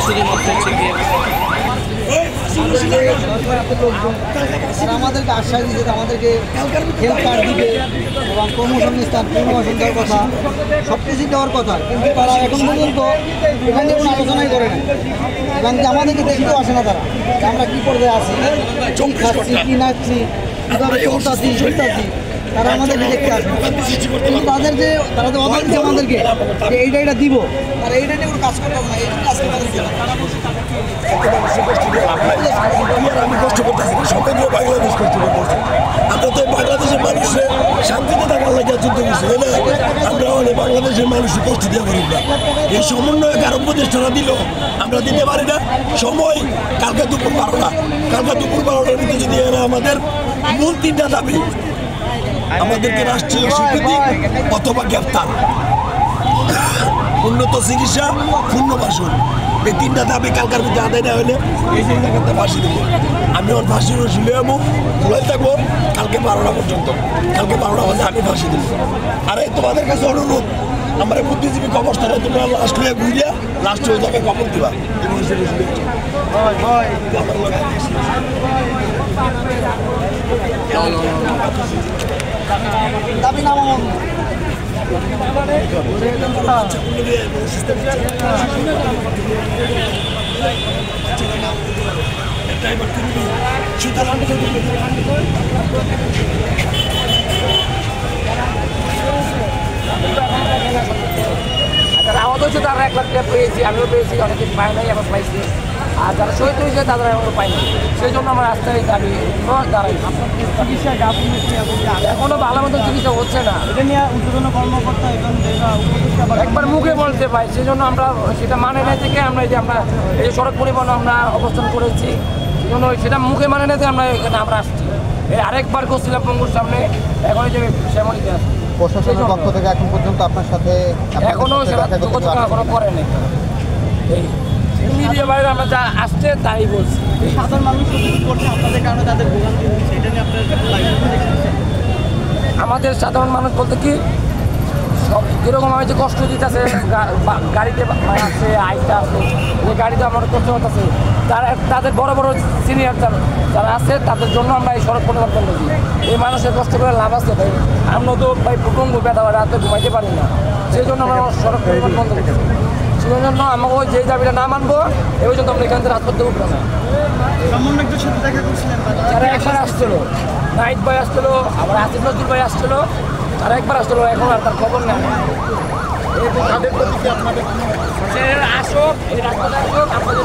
শুধুমাত্র হচ্ছে গিয়ে আমাদেরকে আশ্বাস দিচ্ছে, আমাদেরকে হেলথ কার্ড দিবে এবং প্রমোশন দেওয়ার কথা, সব কিছু দেওয়ার কথা, কিন্তু তারা এখন পর্যন্ত এখানে কোনো আলোচনাই করে না এবং আমাদেরকে দেখতেও আসে না তারা আমরা কী পর্যায়ে আছি, চোখ খাচ্ছি কি নাচ্ছি, কীভাবে চলতাছি শুনতাছি, তারা আমাদেরকে দেখতে আসে। কিন্তু তারা তো অর্ডার দিচ্ছে আমাদেরকে যে এইটা দিব, তারা এইটা নিয়ে কোনো কাজ করতে হবে না, এইটা কাজ করতে আমি কষ্ট করতেছি না, সমগ্র বাংলাদেশ কষ্ট করতেছি। আমরা তো বাংলাদেশের মানুষে শান্তিতে থাকার লাগে যুদ্ধ করছি, তাই না? আমরা অনেক বাংলাদেশের মানুষের কষ্ট দিয়ে পারি না। এই সমন্বয়ক আর উপদেষ্টারা দিল, আমরা দিতে পারি না। সময় কালকে দুপুর 12টা, কালকে দুপুর 12টার ভিতরে যদি এরা আমাদের মূল 3টা দাবি, আমাদেরকে রাষ্ট্রীয় স্বীকৃতি অথবা গ্রেফতার, উন্নত চিকিৎসা, পুনর্বাসন, এই 3টা দাবি কালকার ভিতরে আদায় না হলে এই যে জায়গাতে ফাঁসি দেবো। আমি ওর ফাঁসি রসুলে যাবো, খোলাই থাকবো কালকে 12টা পর্যন্ত। কালকে 12টা বাজে আমি ফাঁসি দেবো। আর এই তোমাদের কাছে অনুরোধ, আমার বুদ্ধিজীবী কবরস্থানে তোমরা লাস্ট হয়ে ঘুরিয়া লাস্ট হয়ে যাবে কবর দিবা। দাবি নামানো আহত হচ্ছে তারা 1 লাখ টাকা পেয়েছি, আমিও পেয়েছি, অনেকে পায় নাই, আবার পাইছি। আর যারা শহীদ হয়েছে তারা এখনো পায়নি, সেই জন্য আমার রাস্তায় দাবি দাঁড়াই। এখনো ভালো মতো চিকিৎসা হচ্ছে না, এটা নিয়ে উদ্বোধন কর্মকর্তা একবার মুখে বলতে পাই, সেই জন্য আমরা সেটা মানে না থেকে আমরা এই যে সড়ক পরিবহন আমরা অবস্থান করেছি, সেই জন্য সেটা মুখে মানে না থেকে আমরা এখানে আমরা আসছি। আরেকবার করছিলাম পঙ্গুর সামনে, এখন এই যে শ্যামলীতে আসছি। প্রশাসনের পক্ষ থেকে এখন পর্যন্ত আপনার সাথে এখনো সেটা এখনো করে নেই। এই মিডিয়া বাইরে আমরা যা আসছে তাই বলছি। সাধারণ মানুষ করছে আপনাদের কারণে তাদের ভোগান্তি হচ্ছে, এটা নিয়ে আপনার আমাদের সাধারণ মানুষ বলতে কি সব যেরকম আমি যে কষ্ট দিতেছে, গাড়িতে আছে আইটা আছে, যে গাড়িতে আমার কষ্ট হতেছে, তাদের বড় বড় সিনিয়র যারা আছে তাদের জন্য আমরা এই সড়ক পরিবহন বন্ধ দিই। এই মানুষের কষ্ট করে লাভ আছে ভাই, আমরা তো ভাই পঙ্গু ব্যথা রাতে ঘুমাইতে পারি না, সেই জন্য আমরা সড়ক পরিবহন বন্ধ দিই। সেই জন্য আমাকে ওই যে দাবিটা না মানবো এই পর্যন্ত আমরা এখান থেকে রাত করতে উঠবো না। যারা একবার আসছিলো, নাইট ভাই আসছিলো, আবার আসিফ নজরুল ভাই আসছিলো, তারা একবার আসছিলো, এখন আর তার খবর নেই। আসুক, এই রাস্তাটা আসুক, আপনাদের